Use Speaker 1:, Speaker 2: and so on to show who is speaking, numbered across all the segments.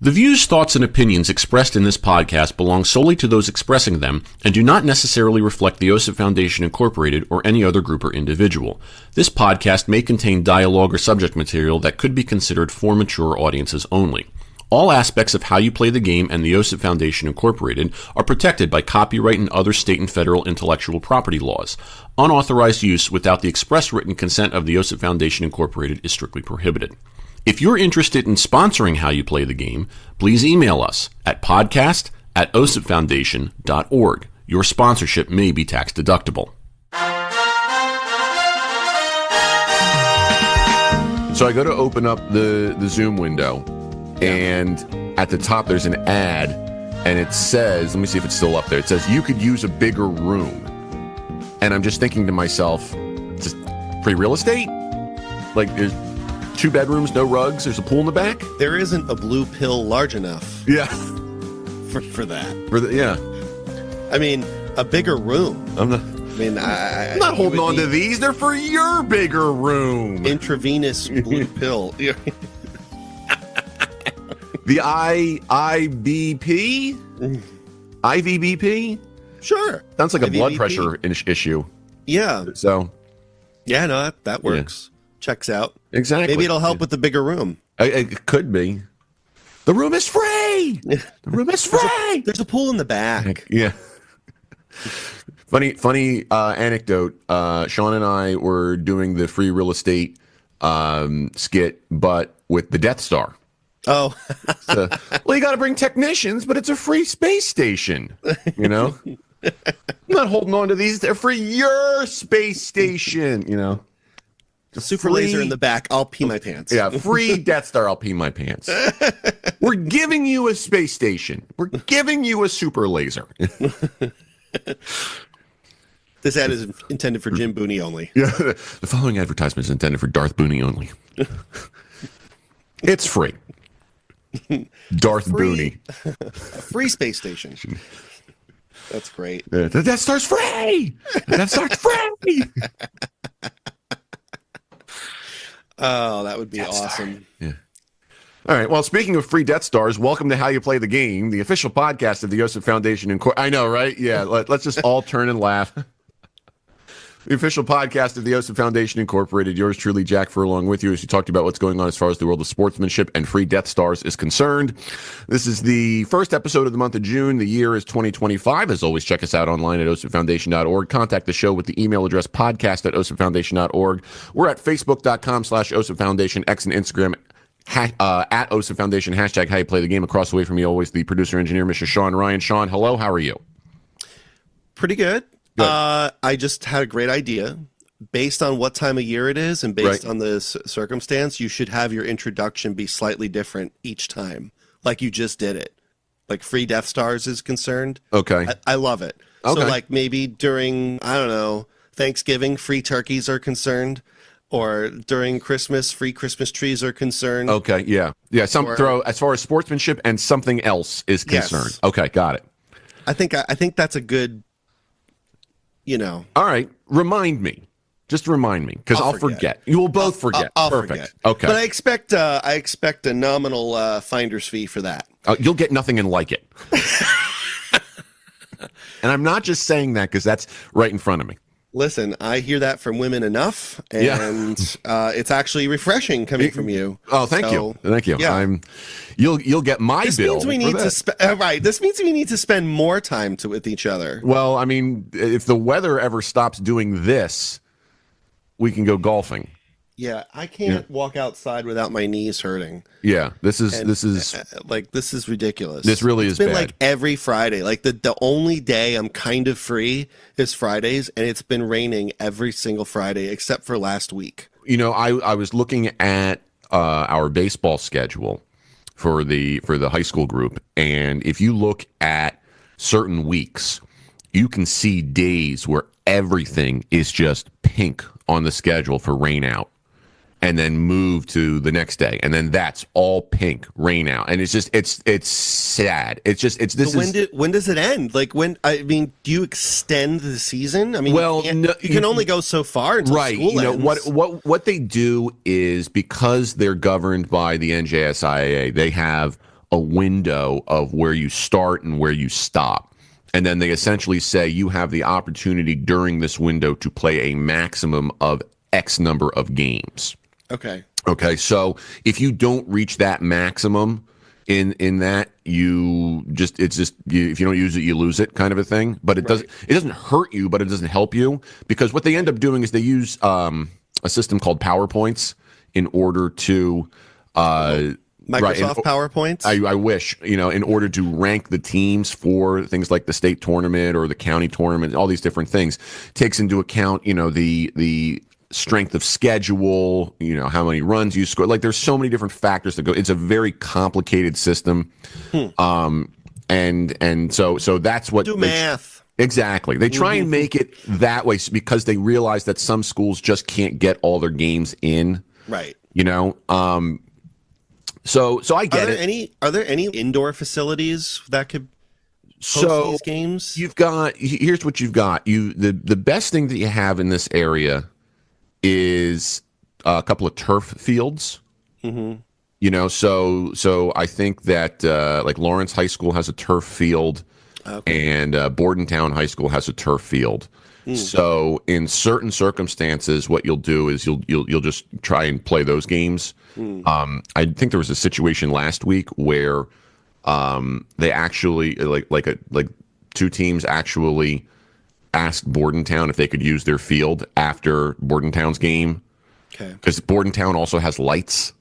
Speaker 1: The views, thoughts, and opinions expressed in this podcast belong solely to those expressing them and do not necessarily reflect the OSIP Foundation Incorporated or any other group or individual. This podcast may contain dialogue or subject material that could be considered for mature audiences only. All aspects of how you play the game and the OSIP Foundation Incorporated are protected by copyright and other state and federal intellectual property laws. Unauthorized use without the express written consent of the OSIP Foundation Incorporated is strictly prohibited. If you're interested in sponsoring How You Play the Game, please email us at podcast@osipfoundation.org. Your sponsorship may be tax deductible.
Speaker 2: So I go to open up the Zoom window, and at the top there's an ad, and it says, let me see if it's still up there, it says, you could use a bigger room. And I'm just thinking to myself, just free real estate? Like, there's 2 bedrooms, no rugs, there's a pool in the back?
Speaker 3: There isn't a blue pill large enough.
Speaker 2: Yeah.
Speaker 3: For that.
Speaker 2: Yeah.
Speaker 3: I mean, a bigger room.
Speaker 2: I'm not holding on to these. They're for your bigger room.
Speaker 3: Intravenous blue pill.
Speaker 2: The IVBP?
Speaker 3: Sure.
Speaker 2: Sounds like a
Speaker 3: IVBP.
Speaker 2: blood pressure issue.
Speaker 3: Yeah.
Speaker 2: So.
Speaker 3: Yeah, no, that works. Yeah. Checks out.
Speaker 2: Exactly.
Speaker 3: Maybe it'll help with the bigger room.
Speaker 2: It could be. The room is free. The room is free.
Speaker 3: There's a pool in the back.
Speaker 2: Yeah. Funny anecdote. Sean and I were doing the free real estate skit, but with the Death Star.
Speaker 3: Oh.
Speaker 2: So, well, you got to bring technicians, but it's a free space station. You know, I'm not holding on to these. They're for your space station. You know.
Speaker 3: Super laser in the back. I'll pee my pants.
Speaker 2: Yeah, free Death Star. I'll pee my pants. We're giving you a space station. We're giving you a super laser.
Speaker 3: This ad is intended for Jim Booney only.
Speaker 2: Yeah, the following advertisement is intended for Darth Booney only. It's free. Darth Booney.
Speaker 3: A free space station. That's great.
Speaker 2: The Death Star's free. The Death Star's free.
Speaker 3: Oh, that would be awesome.
Speaker 2: Yeah. All right. Well, speaking of free Death Stars, welcome to How You Play the Game, the official podcast of the OSIP Foundation. I know, right? Yeah. Let's just all turn and laugh. The official podcast of the OSIP Foundation Incorporated. Yours truly, Jack Furlong, with you as you talked about what's going on as far as the world of sportsmanship and free Death Stars is concerned. This is the first episode of the month of June. The year is 2025. As always, check us out online at osipfoundation.org. Contact the show with the email address podcast@osipfoundation.org. We're at facebook.com/OSIP Foundation, X and Instagram at OSIP Foundation, hashtag How You Play the Game. Across the way from me, always the producer engineer, Mr. Sean Ryan. Sean, hello. How are you?
Speaker 3: Pretty good. I just had a great idea. Based on what time of year it is and based on the circumstance, you should have your introduction be slightly different each time, like you just did it. Like free Death Stars is concerned.
Speaker 2: Okay.
Speaker 3: I love it.
Speaker 2: Okay.
Speaker 3: So like maybe during, I don't know, Thanksgiving, free turkeys are concerned. Or during Christmas, free Christmas trees are concerned.
Speaker 2: Okay, yeah. Yeah, as far as sportsmanship and something else is concerned. Yes. Okay, got it.
Speaker 3: I think that's a good,
Speaker 2: All right, remind me. Just remind me, because I'll forget. You will both forget.
Speaker 3: I'll
Speaker 2: Perfect.
Speaker 3: Forget.
Speaker 2: Okay.
Speaker 3: But I expect a nominal finder's fee for that.
Speaker 2: You'll get nothing and like it. And I'm not just saying that because that's right in front of me.
Speaker 3: Listen, I hear that from women enough, and it's actually refreshing coming from you.
Speaker 2: Oh, thank you. Yeah. You'll get my bill.
Speaker 3: This means we need to This means we need to spend more time with each other.
Speaker 2: Well, I mean, if the weather ever stops doing this, we can go golfing.
Speaker 3: Yeah, I can't walk outside without my knees hurting.
Speaker 2: Yeah, this is
Speaker 3: ridiculous.
Speaker 2: This really is bad.
Speaker 3: It's been like every Friday. Like the only day I'm kind of free is Fridays, and it's been raining every single Friday except for last week.
Speaker 2: I was looking at our baseball schedule for the high school group, and if you look at certain weeks, you can see days where everything is just pink on the schedule for rain out. And then move to the next day, and then that's all pink, rain out, and it's sad. When
Speaker 3: does it end? Like do you extend the season? I mean, you can only go so far until school ends. What
Speaker 2: they do is, because they're governed by the NJSIAA, they have a window of where you start and where you stop. And then they essentially say you have the opportunity during this window to play a maximum of X number of games.
Speaker 3: Okay.
Speaker 2: Okay, so if you don't reach that maximum in that, if you don't use it, you lose it, kind of a thing. But it doesn't hurt you, but it doesn't help you, because what they end up doing is they use a system called PowerPoints in order to
Speaker 3: Microsoft PowerPoints.
Speaker 2: I wish, in order to rank the teams for things like the state tournament or the county tournament, all these different things, takes into account, the strength of schedule, how many runs you score. Like, there's so many different factors that go. It's a very complicated system. And so that's what
Speaker 3: do math.
Speaker 2: Exactly. They try and make it that way because they realize that some schools just can't get all their games in.
Speaker 3: Right.
Speaker 2: So I get it.
Speaker 3: Are there any indoor facilities that could host these games?
Speaker 2: Here's what you've got. The best thing that you have in this area is a couple of turf fields. So I think that like Lawrence High School has a turf field, and Bordentown High School has a turf field. So in certain circumstances, what you'll do is you'll just try and play those games. I think there was a situation last week where they actually like two teams actually asked Bordentown if they could use their field after Bordentown's game. Okay. Because Bordentown also has lights.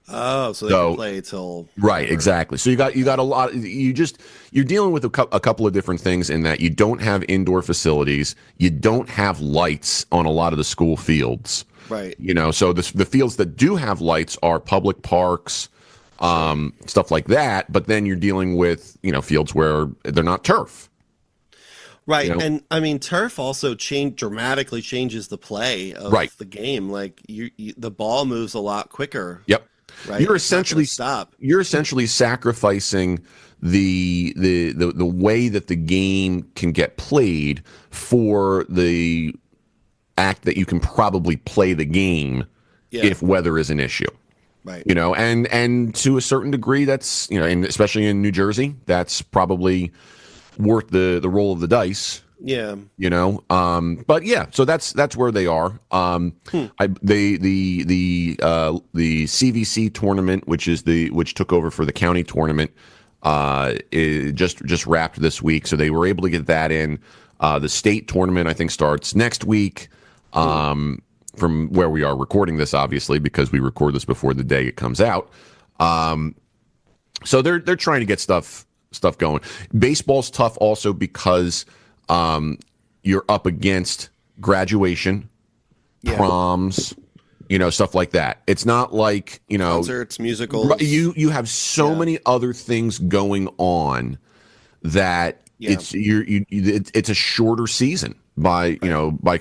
Speaker 3: Oh, so they can play till
Speaker 2: right, exactly. So you got a lot. You're dealing with a couple of different things in that you don't have indoor facilities, you don't have lights on a lot of the school fields.
Speaker 3: Right.
Speaker 2: So the fields that do have lights are public parks, stuff like that. But then you're dealing with fields where they're not turf.
Speaker 3: Right, and I mean, turf also dramatically changes the play of the game. Like the ball moves a lot quicker.
Speaker 2: Yep.
Speaker 3: Right.
Speaker 2: You're essentially sacrificing the way that the game can get played for the act that you can probably play the game if weather is an issue.
Speaker 3: Right.
Speaker 2: And to a certain degree, that's and especially in New Jersey, that's probably worth the roll of the dice.
Speaker 3: Yeah.
Speaker 2: But yeah, so that's where they are. The CVC tournament, which took over for the county tournament, just wrapped this week, so they were able to get that in. The state tournament, I think, starts next week. From where we are recording this, obviously, because we record this before the day it comes out. So they're trying to get stuff going. Baseball's tough also because you're up against graduation, proms, stuff like that. It's not like
Speaker 3: concerts, musicals.
Speaker 2: You have so many other things going on that it's a shorter season by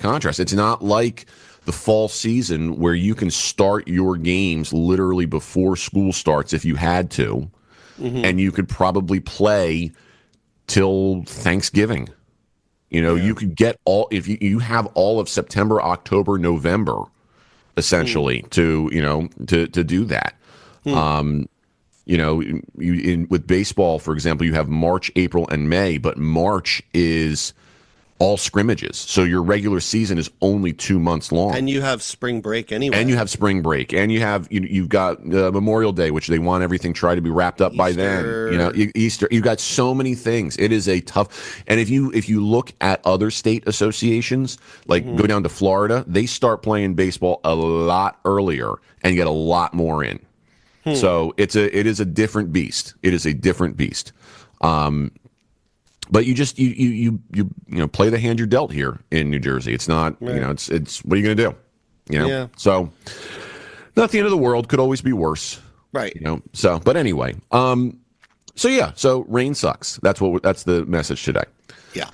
Speaker 2: contrast. It's not like the fall season where you can start your games literally before school starts if you had to. And you could probably play till Thanksgiving. You could get if you have all of September, October, November, essentially to do that. With baseball, for example, you have March, April, and May, but March is all scrimmages. So your regular season is only 2 months long.
Speaker 3: And you have spring break anyway.
Speaker 2: And you have spring break. And you've got Memorial Day, which they want everything try to be wrapped up by then. Easter. You've got so many things. It is a tough. And if you look at other state associations, like go down to Florida, they start playing baseball a lot earlier and get a lot more in. So it is a different beast. It is a different beast. But you just you play the hand you're dealt here in New Jersey. It's not it's what are you going to do?
Speaker 3: Yeah.
Speaker 2: So not the end of the world. Could always be worse.
Speaker 3: Right.
Speaker 2: So but anyway, so rain sucks. That's the message today.
Speaker 3: Yeah.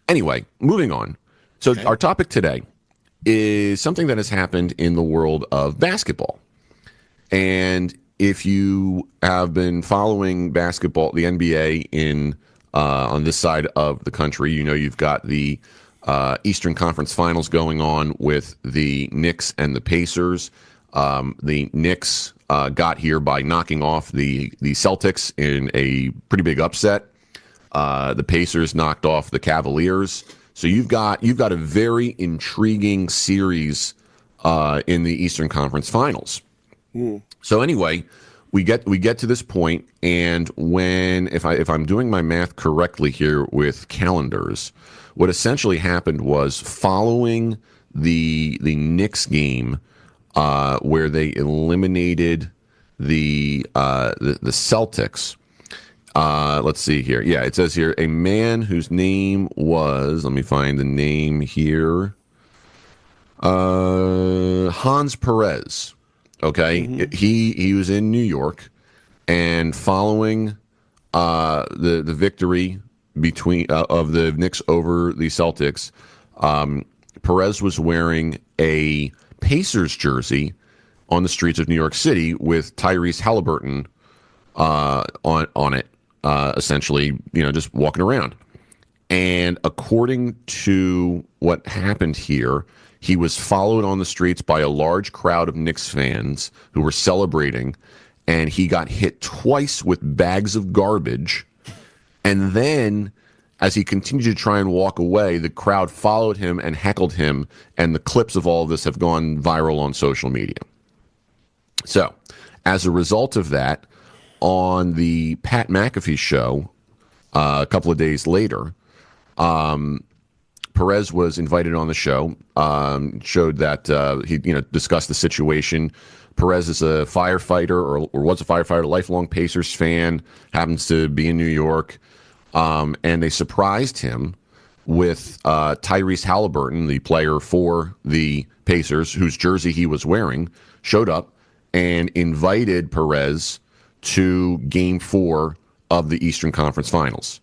Speaker 2: Anyway, moving on. So our topic today is something that has happened in the world of basketball. And if you have been following basketball, the NBA on this side of the country, you've got the Eastern Conference Finals going on with the Knicks and the Pacers. The Knicks got here by knocking off the Celtics in a pretty big upset. The Pacers knocked off the Cavaliers. So you've got a very intriguing series in the Eastern Conference Finals. So anyway, we get to this point, and if I'm doing my math correctly here with calendars, what essentially happened was following the Knicks game, where they eliminated the Celtics. Let's see here. Yeah, it says here, a man whose name was, let me find the name here, Hans Perez. Okay, he was in New York, and following the victory of the Knicks over the Celtics, Perez was wearing a Pacers jersey on the streets of New York City with Tyrese Halliburton on it, essentially, just walking around. And according to what happened here, he was followed on the streets by a large crowd of Knicks fans who were celebrating, and he got hit twice with bags of garbage. And then, as he continued to try and walk away, the crowd followed him and heckled him, and the clips of all of this have gone viral on social media. So, as a result of that, on the Pat McAfee show a couple of days later, Perez was invited on the show, showed that he discussed the situation. Perez is a firefighter, or was a firefighter, lifelong Pacers fan, happens to be in New York, and they surprised him with Tyrese Halliburton, the player for the Pacers, whose jersey he was wearing, showed up and invited Perez to Game 4 of the Eastern Conference Finals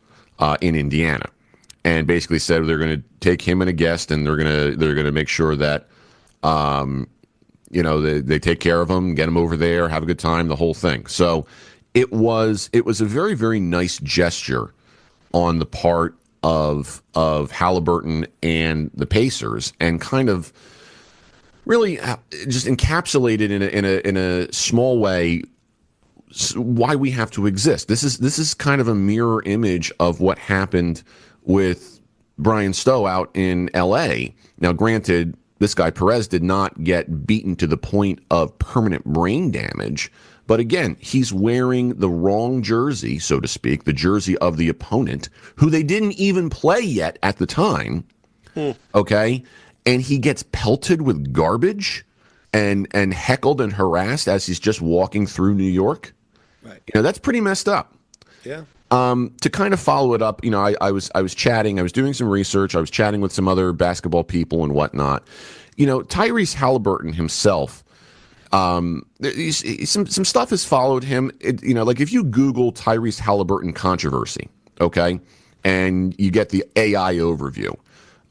Speaker 2: in Indiana, and basically said they're going to take him and a guest, and they're going to make sure that they take care of him, get him over there, have a good time, the whole thing. So it was a very, very nice gesture on the part of Halliburton and the Pacers, and kind of really just encapsulated in a small way why we have to exist. This is kind of a mirror image of what happened with Brian Stowe out in L.A. Now, granted, this guy Perez did not get beaten to the point of permanent brain damage, but again, he's wearing the wrong jersey, so to speak, the jersey of the opponent, who they didn't even play yet at the time. Okay, and he gets pelted with garbage and heckled and harassed as he's just walking through New York. Right. That's pretty messed up.
Speaker 3: Yeah.
Speaker 2: To kind of follow it up, I was chatting, I was doing some research, I was chatting with some other basketball people and whatnot. Tyrese Halliburton himself, some stuff has followed him. Like if you Google Tyrese Halliburton controversy, okay, and you get the AI overview,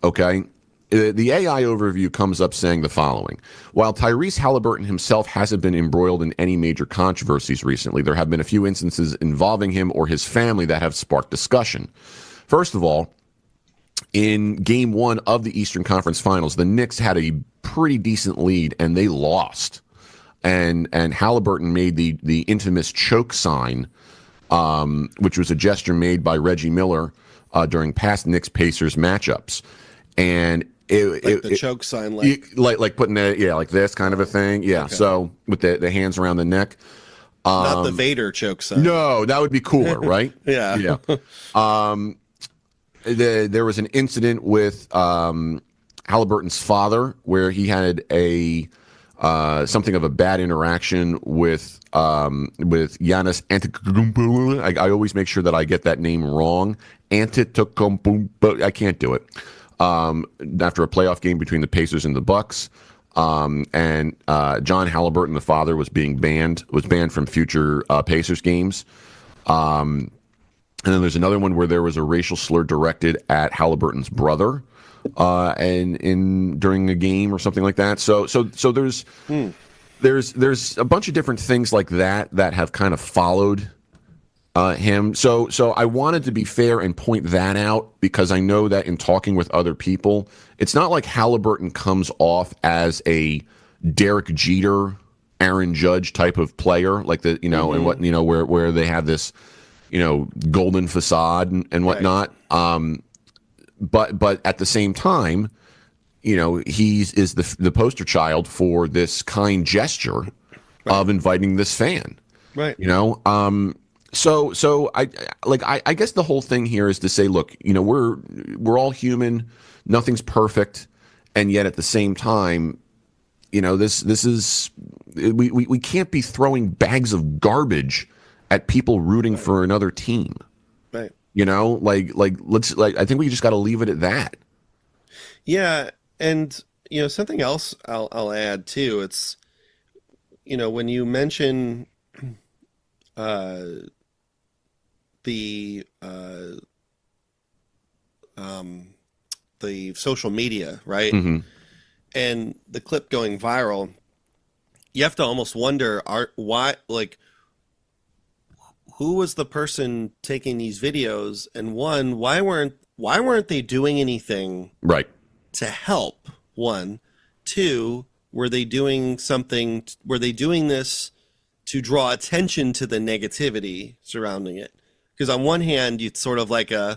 Speaker 2: okay. The AI overview comes up saying the following. While Tyrese Halliburton himself hasn't been embroiled in any major controversies recently, there have been a few instances involving him or his family that have sparked discussion. First of all, in Game 1 of the Eastern Conference Finals, the Knicks had a pretty decent lead, and they lost. And Halliburton made the infamous choke sign, which was a gesture made by Reggie Miller during past Knicks-Pacers matchups. And
Speaker 3: the choke sign, like
Speaker 2: putting like this kind of a thing. Yeah. Okay. So with the hands around the neck.
Speaker 3: Not the Vader choke sign.
Speaker 2: No, that would be cooler, right?
Speaker 3: Yeah.
Speaker 2: Yeah. There was an incident with Halliburton's father where he had something of a bad interaction with Giannis Antetokounmpo. I always make sure that I get that name wrong. Antetokounmpo. I can't do it. After a playoff game between the Pacers and the Bucks, and John Halliburton, the father, was banned from future Pacers games. And then there's another one where there was a racial slur directed at Halliburton's brother, and during a game or something like that. So there's a bunch of different things like that have kind of followed him. So I wanted to be fair and point that out, because I know that in talking with other people, it's not like Halliburton comes off as a Derek Jeter Aaron Judge type of player, like the and what where they have this golden facade and whatnot. Right. But at the same time, he is the poster child for this kind gesture of inviting this fan.
Speaker 3: Right.
Speaker 2: So I guess the whole thing here is to say, look, we're all human, nothing's perfect, and yet at the same time, this is we can't be throwing bags of garbage at people rooting for another team.
Speaker 3: Right.
Speaker 2: Let's I think we just got to leave it at that.
Speaker 3: Yeah, and something else I'll add too. It's when you mention the social media, right? Mm-hmm. And the clip going viral, you have to almost wonder who was the person taking these videos, and why weren't they doing anything
Speaker 2: right
Speaker 3: to help? One, two, were they doing this to draw attention to the negativity surrounding it? Because on one hand, it's sort of like do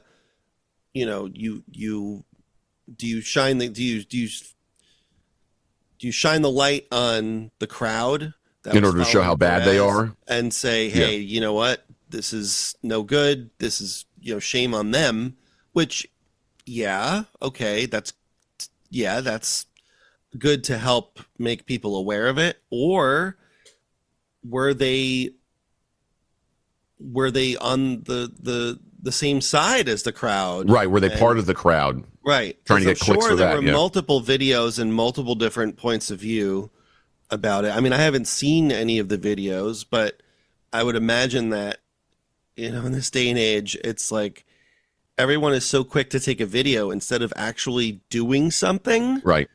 Speaker 3: you shine the light on the crowd
Speaker 2: in order to show how bad they are
Speaker 3: and say, hey, you know what, this is no good, this is shame on them, which okay, that's good to help make people aware of it? Or were they on the same side as the crowd?
Speaker 2: Right. Were they part of the crowd?
Speaker 3: Right.
Speaker 2: Trying to get clicks for that.
Speaker 3: There were multiple videos and multiple different points of view about it. I mean, I haven't seen any of the videos, but I would imagine that, in this day and age, it's like everyone is so quick to take a video instead of actually doing something.
Speaker 2: Right.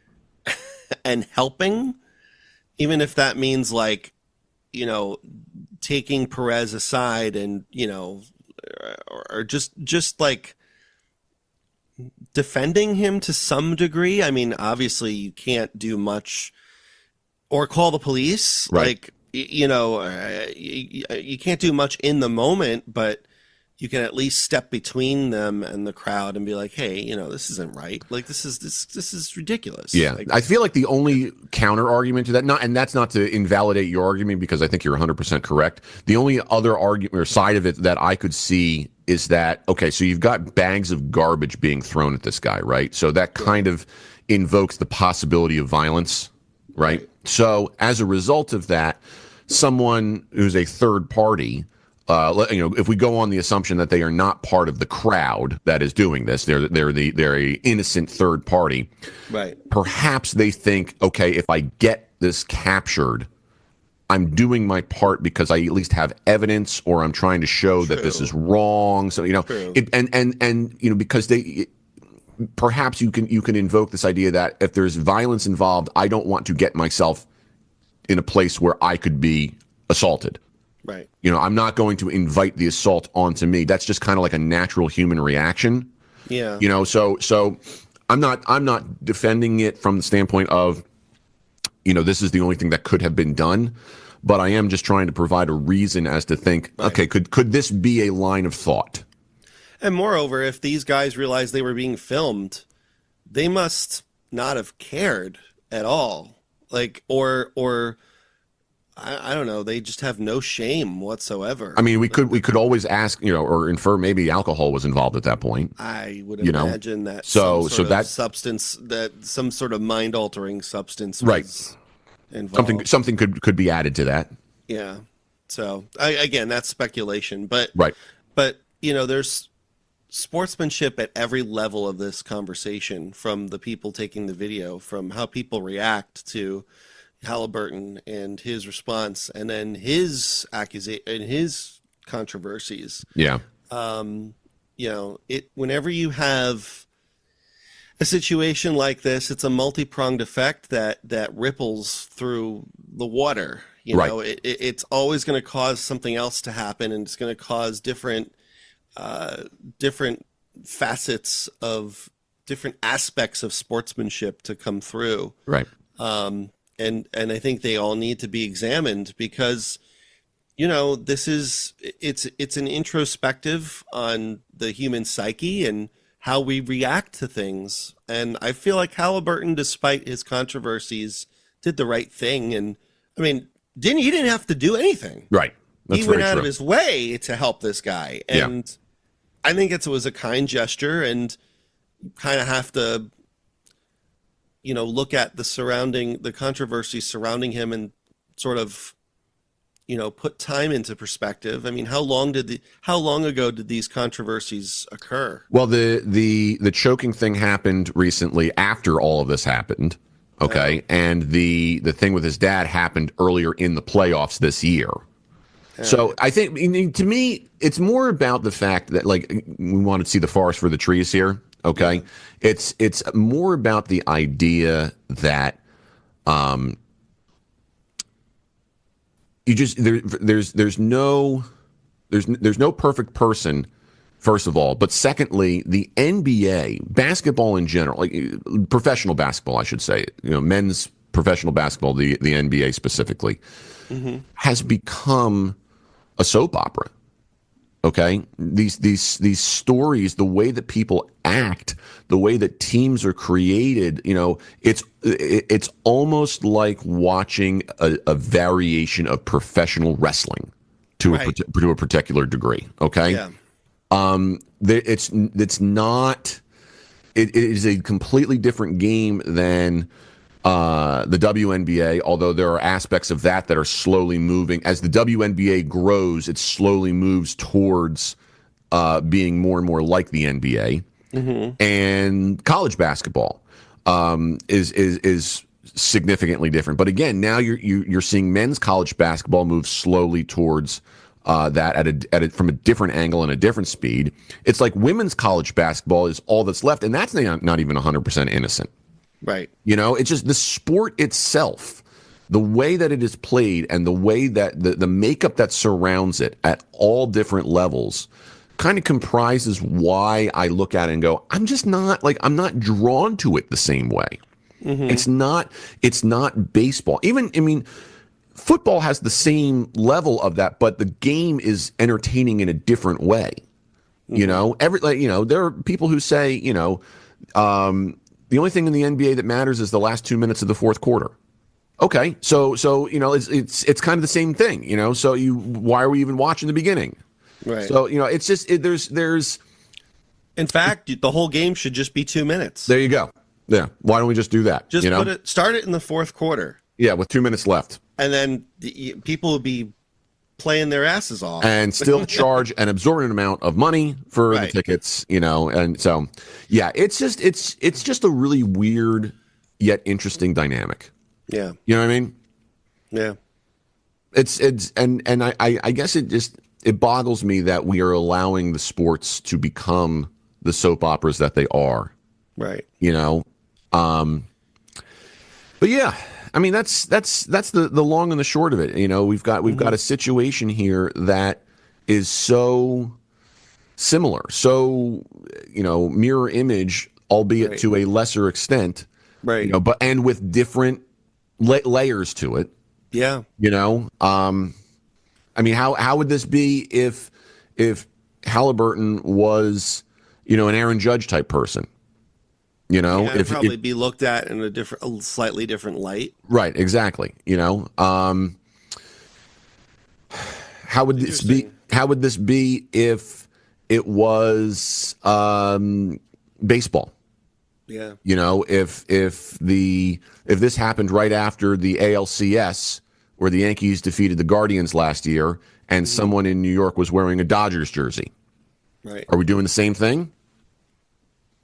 Speaker 3: And helping, even if that means taking Perez aside and, or just like defending him to some degree. I mean, obviously you can't do much, or call the police.
Speaker 2: Right.
Speaker 3: You can't do much in the moment, but you can at least step between them and the crowd and be like, hey, this isn't right. Like, this is ridiculous.
Speaker 2: Yeah. I feel like the only counter argument to that, and that's not to invalidate your argument, because I think you're 100% correct. The only other argument or side of it that I could see is that, okay, so you've got bags of garbage being thrown at this guy, right? So that kind of invokes the possibility of violence, right? So as a result of that, someone who's a third party, if we go on the assumption that they are not part of the crowd that is doing this, they're a innocent third party.
Speaker 3: Right.
Speaker 2: Perhaps they think, okay, if I get this captured, I'm doing my part because I at least have evidence, or I'm trying to show that this is wrong. So because perhaps you can invoke this idea that if there's violence involved, I don't want to get myself in a place where I could be assaulted.
Speaker 3: Right.
Speaker 2: I'm not going to invite the assault onto me. That's just kind of like a natural human reaction.
Speaker 3: Yeah.
Speaker 2: So I'm not defending it from the standpoint of, this is the only thing that could have been done, but I am just trying to provide a reason as to think, okay, could this be a line of thought?
Speaker 3: And moreover, if these guys realized they were being filmed, they must not have cared at all. Like, or I don't know, they just have no shame whatsoever.
Speaker 2: I mean, we could always ask, or infer maybe alcohol was involved at that point.
Speaker 3: I would imagine that
Speaker 2: some
Speaker 3: sort of mind-altering substance was involved.
Speaker 2: Something could be added to that.
Speaker 3: Yeah. So again, that's speculation, but
Speaker 2: right.
Speaker 3: But there's sportsmanship at every level of this conversation, from the people taking the video, from how people react to Halliburton and his response, and then his accusation and his controversies.
Speaker 2: Yeah.
Speaker 3: Whenever you have a situation like this, it's a multi-pronged effect that ripples through the water. It's always going to cause something else to happen, and it's going to cause different facets of different aspects of sportsmanship to come through.
Speaker 2: Right.
Speaker 3: and I think they all need to be examined because, it's an introspective on the human psyche and how we react to things. And I feel like Halliburton, despite his controversies, did the right thing. And I mean, he didn't have to do anything.
Speaker 2: Right. That's
Speaker 3: he went
Speaker 2: very
Speaker 3: out
Speaker 2: true.
Speaker 3: of his way to help this guy. And I think it was a kind gesture, and you kind of have to, look at the controversy surrounding him and sort of, put time into perspective. I mean, how long ago did these controversies occur?
Speaker 2: Well, the choking thing happened recently after all of this happened. Okay. And the thing with his dad happened earlier in the playoffs this year. So I think, to me, it's more about the fact that, like, we want to see the forest for the trees here. Okay. Yeah. It's more about the idea that, you just there's no perfect person, first of all, but secondly, the NBA basketball in general, like professional basketball, I should say, men's professional basketball, the NBA specifically, has become a soap opera. Okay, these stories, the way that people act, the way that teams are created, it's almost like watching a variation of professional wrestling to a particular degree. Okay, it's not. It is a completely different game than the WNBA, although there are aspects of that are slowly moving. As the WNBA grows, it slowly moves towards being more and more like the NBA. And college basketball is significantly different. But again, now you're seeing men's college basketball move slowly towards that from a different angle and a different speed. It's like women's college basketball is all that's left, and that's not even 100% innocent.
Speaker 3: Right.
Speaker 2: It's just the sport itself, the way that it is played and the way that the makeup that surrounds it at all different levels kind of comprises why I look at it and go, I'm not drawn to it the same way. It's not baseball. Football has the same level of that, but the game is entertaining in a different way. There are people who say, the only thing in the NBA that matters is the last 2 minutes of the fourth quarter. Okay, so it's kind of the same thing, So why are we even watching the beginning?
Speaker 3: Right.
Speaker 2: So it's just there's.
Speaker 3: In fact, the whole game should just be 2 minutes.
Speaker 2: There you go. Yeah. Why don't we just do that?
Speaker 3: Just start it in the fourth quarter.
Speaker 2: Yeah, with 2 minutes left,
Speaker 3: and then people will be playing their asses off
Speaker 2: and still charge an exorbitant amount of money for the tickets, and so it's just a really weird yet interesting dynamic.
Speaker 3: Yeah.
Speaker 2: You know what I mean?
Speaker 3: Yeah.
Speaker 2: I guess it boggles me that we are allowing the sports to become the soap operas that they are.
Speaker 3: Right.
Speaker 2: But yeah, that's the long and the short of it. We've got a situation here that is so similar, so mirror image, albeit to a lesser extent,
Speaker 3: right?
Speaker 2: But and with different layers to it.
Speaker 3: Yeah.
Speaker 2: How would this be if Halliburton was an Aaron Judge type person?
Speaker 3: It'd probably be looked at in a slightly different light.
Speaker 2: Right, exactly. How would this be? How would this be if it was baseball?
Speaker 3: Yeah.
Speaker 2: If this happened right after the ALCS, where the Yankees defeated the Guardians last year, and someone in New York was wearing a Dodgers jersey.
Speaker 3: Right.
Speaker 2: Are we doing the same thing?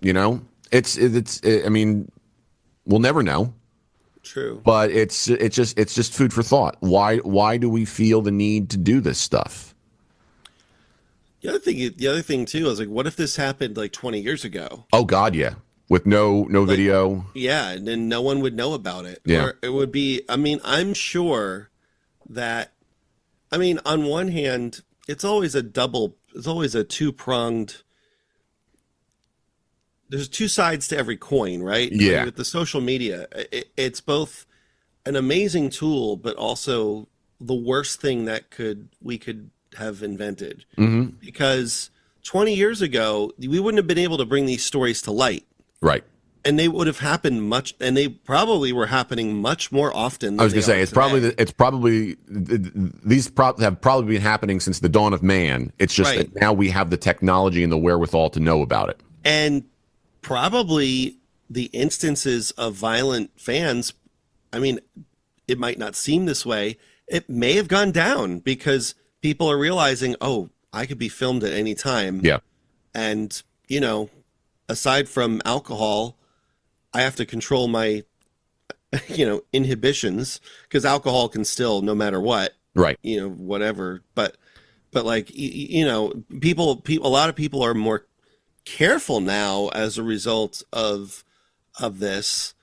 Speaker 2: We'll never know.
Speaker 3: True.
Speaker 2: But it's just food for thought. Why do we feel the need to do this stuff?
Speaker 3: The other thing too is, like, what if this happened like 20 years ago?
Speaker 2: Oh God, yeah. With no video.
Speaker 3: Yeah, and then no one would know about it.
Speaker 2: Yeah.
Speaker 3: Or it would be, I'm sure that, on one hand, it's always a two-pronged. There's two sides to every coin, right?
Speaker 2: Yeah.
Speaker 3: With the social media, it's both an amazing tool, but also the worst thing that we could have invented. Because 20 years ago, we wouldn't have been able to bring these stories to light.
Speaker 2: Right.
Speaker 3: And they would have happened and they probably were happening much more often than
Speaker 2: I was going to say, these have probably been happening since the dawn of man. It's just that now we have the technology and the wherewithal to know about it.
Speaker 3: And probably the instances of violent fans, I mean, it might not seem this way. It may have gone down because people are realizing, oh, I could be filmed at any time.
Speaker 2: Yeah.
Speaker 3: And, you know, aside from alcohol, I have to control my, you know, inhibitions, because alcohol can still, no matter what,
Speaker 2: right,
Speaker 3: you know, whatever. But like, you know, a lot of people are more careful now as a result of this.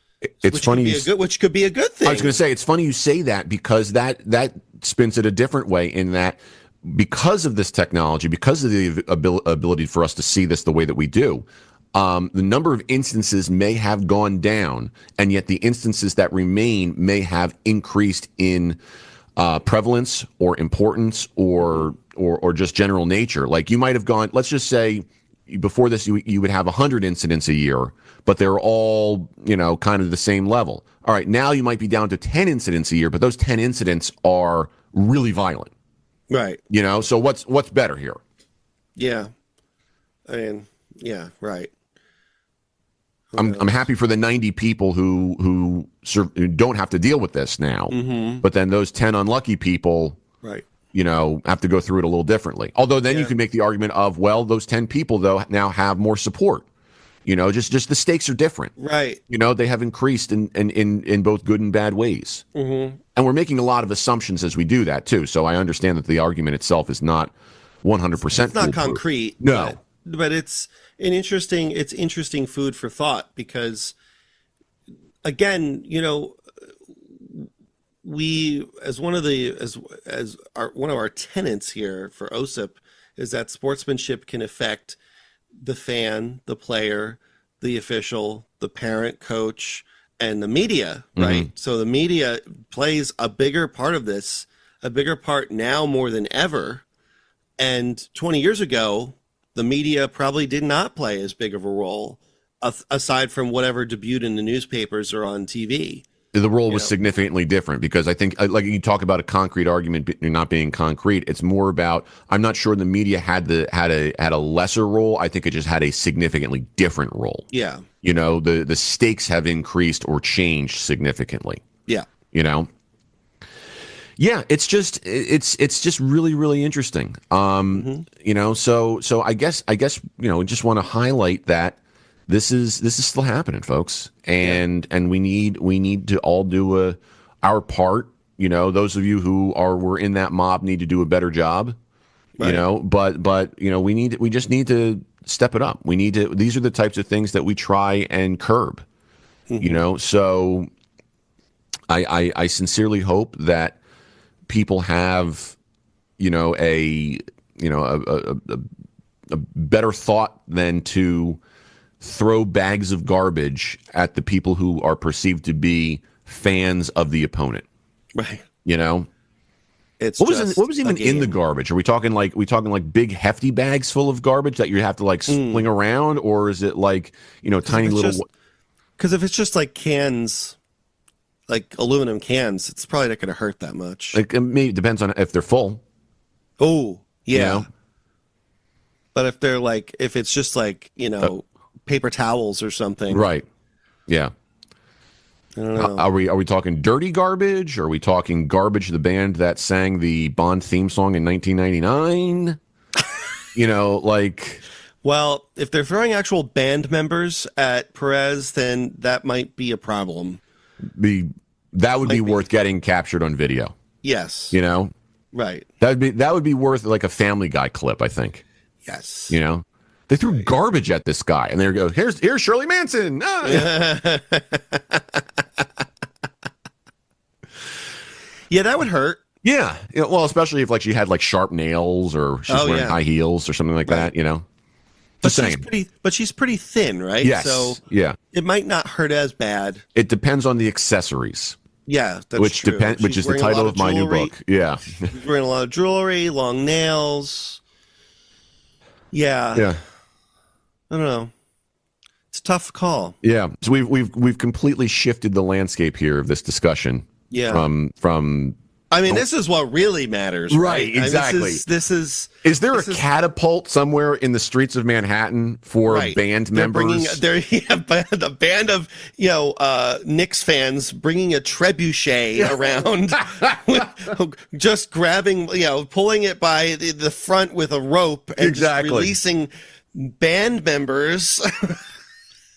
Speaker 2: It's funny,
Speaker 3: which could be a good thing.
Speaker 2: I was going to say, it's funny you say that, because that spins it a different way, in that because of this technology, because of the ability for us to see this the way that we do, the number of instances may have gone down, and yet the instances that remain may have increased in prevalence or importance or just general nature. Like, you might have gone, let's just say before this, you would have 100 incidents a year, but they're all, you know, kind of the same level. All right, now you might be down to 10 incidents a year, but those 10 incidents are really violent.
Speaker 3: Right.
Speaker 2: You know, so what's better here?
Speaker 3: Yeah. I mean, yeah, right.
Speaker 2: I'm happy for the 90 people who don't have to deal with this now. But then those 10 unlucky people,
Speaker 3: right,
Speaker 2: you know, have to go through it a little differently. Although then you can make the argument of, well, those 10 people though now have more support. You know, just the stakes are different.
Speaker 3: Right.
Speaker 2: You know, they have increased in both good and bad ways. And we're making a lot of assumptions as we do that too. So I understand that the argument itself is not 100%.
Speaker 3: It's not concrete.
Speaker 2: No.
Speaker 3: But it's interesting food for thought, because again, you know, we, as one of our tenets here for OSIP, is that sportsmanship can affect the fan, the player, the official, the parent, coach, and the media, right? So the media plays a bigger part of this, a bigger part now more than ever. And 20 years ago, the media probably did not play as big of a role, aside from whatever debuted in the newspapers or on TV.
Speaker 2: The role was significantly different, because I think, like, you talk about a concrete argument not being concrete. It's more about, I'm not sure the media had a lesser role. I think it just had a significantly different role.
Speaker 3: Yeah.
Speaker 2: You know, the stakes have increased or changed significantly.
Speaker 3: Yeah.
Speaker 2: You know. Yeah, it's just really, really interesting. You know, so I guess you know, just want to highlight that this is still happening, folks, and we need to all do our part. You know, those of you who were in that mob need to do a better job. Right. You know, but you know, we just need to step it up. These are the types of things that we try and curb. You know, so I sincerely hope that people have, you know, a better thought than to throw bags of garbage at the people who are perceived to be fans of the opponent.
Speaker 3: Right.
Speaker 2: You know,
Speaker 3: what
Speaker 2: was even in the garbage? Are we talking like big hefty bags full of garbage that you have to like sling around, or is it like, you know, tiny little?
Speaker 3: Because if it's just like cans, like aluminum cans, it's probably not going to hurt that much.
Speaker 2: Like, maybe it depends on if they're full.
Speaker 3: Oh, yeah.
Speaker 2: You know?
Speaker 3: But if it's just like, you know, paper towels or something.
Speaker 2: Right. Yeah.
Speaker 3: I don't know.
Speaker 2: Are we talking dirty garbage? Are we talking Garbage, the band that sang the Bond theme song in 1999? You know, like.
Speaker 3: Well, if they're throwing actual band members at Perez, then that might be a problem.
Speaker 2: That would be worth getting captured on video.
Speaker 3: Yes.
Speaker 2: You know?
Speaker 3: Right.
Speaker 2: That would be worth like a Family Guy clip, I think.
Speaker 3: Yes.
Speaker 2: You know? They threw garbage at this guy, and they go, here's Shirley Manson. Ah.
Speaker 3: Yeah, that would hurt.
Speaker 2: Yeah. Well, especially if like she had like sharp nails, or she's wearing high heels or something like that, you know?
Speaker 3: She's pretty thin, right?
Speaker 2: Yes.
Speaker 3: So
Speaker 2: yeah,
Speaker 3: it might not hurt as bad.
Speaker 2: It depends on the accessories.
Speaker 3: Yeah, that's
Speaker 2: which
Speaker 3: true.
Speaker 2: which is the title of my new book. Yeah.
Speaker 3: She's wearing a lot of jewelry, long nails. Yeah.
Speaker 2: Yeah.
Speaker 3: I don't know. It's a tough call.
Speaker 2: Yeah. So we've completely shifted the landscape here of this discussion.
Speaker 3: Yeah.
Speaker 2: From
Speaker 3: I mean, this is what really matters, right?
Speaker 2: Exactly.
Speaker 3: I mean, this is.
Speaker 2: Is there a catapult somewhere in the streets of Manhattan for band members?
Speaker 3: A band of Knicks fans bringing a trebuchet around, just grabbing, pulling it by the front with a rope and just releasing band members.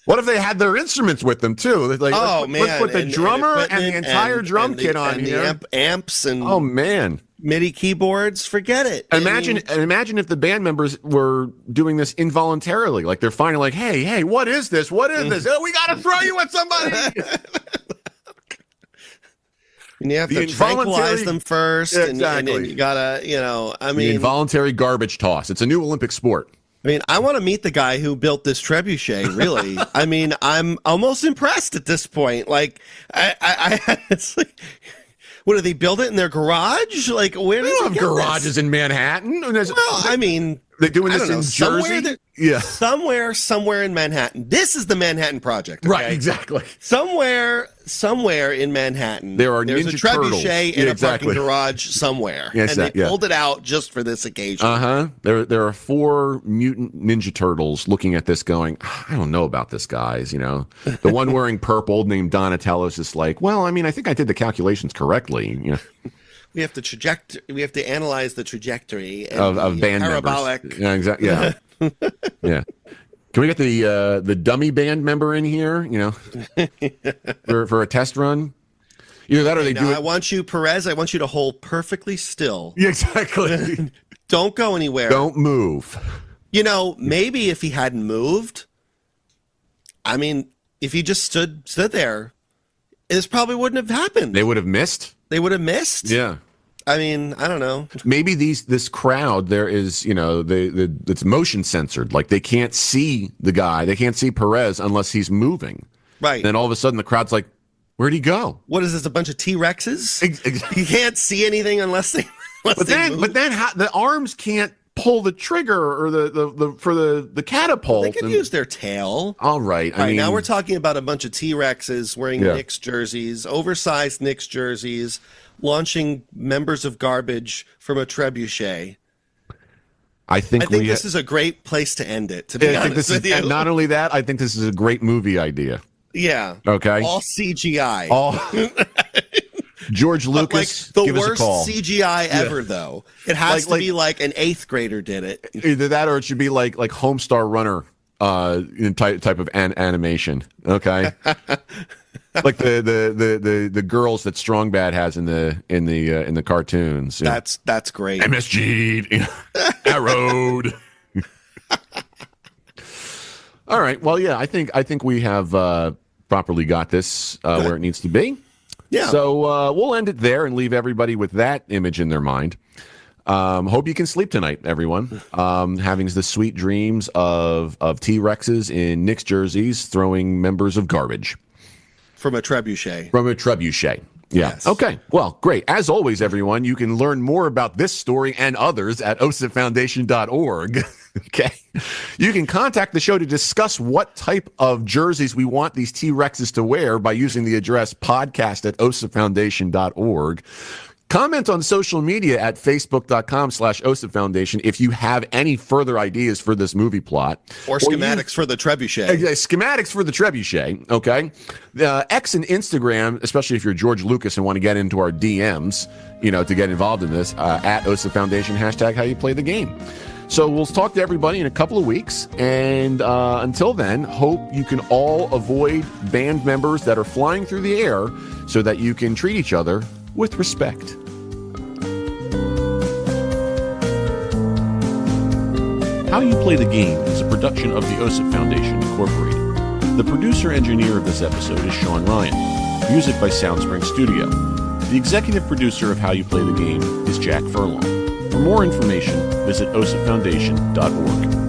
Speaker 2: What if they had their instruments with them too? Like, let's put the drummer and the entire drum kit on here.
Speaker 3: The amps and MIDI keyboards. Forget it.
Speaker 2: Imagine if the band members were doing this involuntarily. Like they're finally like, hey, what is this? What is this? Oh, we got to throw you at somebody.
Speaker 3: And you have to tranquilize them first.
Speaker 2: Exactly.
Speaker 3: And you gotta,
Speaker 2: the involuntary garbage toss. It's a new Olympic sport.
Speaker 3: I mean, I want to meet the guy who built this trebuchet, really. I mean, I'm almost impressed at this point. Like, it's like, what, do they build it in their garage? Like, where do they
Speaker 2: have garages in Manhattan?
Speaker 3: Well, I mean,
Speaker 2: they're doing this in Jersey?
Speaker 3: Somewhere in Manhattan. This is the Manhattan Project. Okay?
Speaker 2: Right, exactly.
Speaker 3: Somewhere in Manhattan,
Speaker 2: there's
Speaker 3: a trebuchet in a parking garage somewhere, and they pulled it out just for this occasion.
Speaker 2: There are 4 mutant Ninja Turtles looking at this, going, I don't know about this, guys. The one wearing purple named Donatello's just like, well, I mean, I think I did the calculations correctly.
Speaker 3: We have to analyze the trajectory
Speaker 2: of band
Speaker 3: parabolic.
Speaker 2: members. Yeah, exactly. Yeah. Yeah. Can we get the dummy band member in here, for a test run? Either that or they do it.
Speaker 3: I want you, Perez, to hold perfectly still.
Speaker 2: Yeah, exactly.
Speaker 3: Don't go anywhere.
Speaker 2: Don't move.
Speaker 3: Maybe if he hadn't moved, I mean, if he just stood there, this probably wouldn't have happened.
Speaker 2: They would have missed?
Speaker 3: Yeah. I mean, I don't know.
Speaker 2: Maybe this crowd, there is, it's motion censored. Like they can't see the guy. They can't see Perez unless he's moving.
Speaker 3: Right.
Speaker 2: And then all of a sudden the crowd's like, where'd he go?
Speaker 3: What is this, a bunch of T-Rexes? You can't see anything unless they move.
Speaker 2: But then the arms can't pull the trigger or the catapult.
Speaker 3: They can use their tail.
Speaker 2: All right. I mean,
Speaker 3: now we're talking about a bunch of T-Rexes wearing Knicks jerseys, oversized Knicks jerseys, launching members of garbage from a trebuchet.
Speaker 2: I think
Speaker 3: this is a great place to end it, to be honest with you.
Speaker 2: And not only that, I think this is a great movie idea.
Speaker 3: Yeah.
Speaker 2: Okay.
Speaker 3: All CGI.
Speaker 2: George Lucas,
Speaker 3: the
Speaker 2: give us a call.
Speaker 3: worst CGI ever, though. It has to be like an 8th grader did it.
Speaker 2: Either that or it should be like Homestar Runner type of animation. Okay. Like the girls that Strong Bad has in the cartoons.
Speaker 3: That's great.
Speaker 2: MSG, Arrowed. All right. Well, yeah, I think we have properly got this where it needs to be.
Speaker 3: Yeah.
Speaker 2: So we'll end it there and leave everybody with that image in their mind. Hope you can sleep tonight, everyone. Having the sweet dreams of T-Rexes in Knicks jerseys throwing members of garbage.
Speaker 3: From a trebuchet.
Speaker 2: Yeah.
Speaker 3: Yes.
Speaker 2: Okay. Well, great. As always, everyone, you can learn more about this story and others at osipfoundation.org. Okay. You can contact the show to discuss what type of jerseys we want these T-Rexes to wear by using the address podcast@osipfoundation.org. Comment on social media at facebook.com/OSIP if you have any further ideas for this movie plot.
Speaker 3: Or schematics for the trebuchet.
Speaker 2: Schematics for the trebuchet, okay? X and Instagram, especially if you're George Lucas and want to get into our DMs, to get involved in this, at OSIP Foundation, #HowYouPlayTheGame. So we'll talk to everybody in a couple of weeks. And until then, hope you can all avoid band members that are flying through the air so that you can treat each other with respect.
Speaker 1: How You Play the Game is a production of the OSIP Foundation, Incorporated. The producer-engineer of this episode is Sean Ryan. Music by Soundspring Studio. The executive producer of How You Play the Game is Jack Furlong. For more information, visit osipfoundation.org.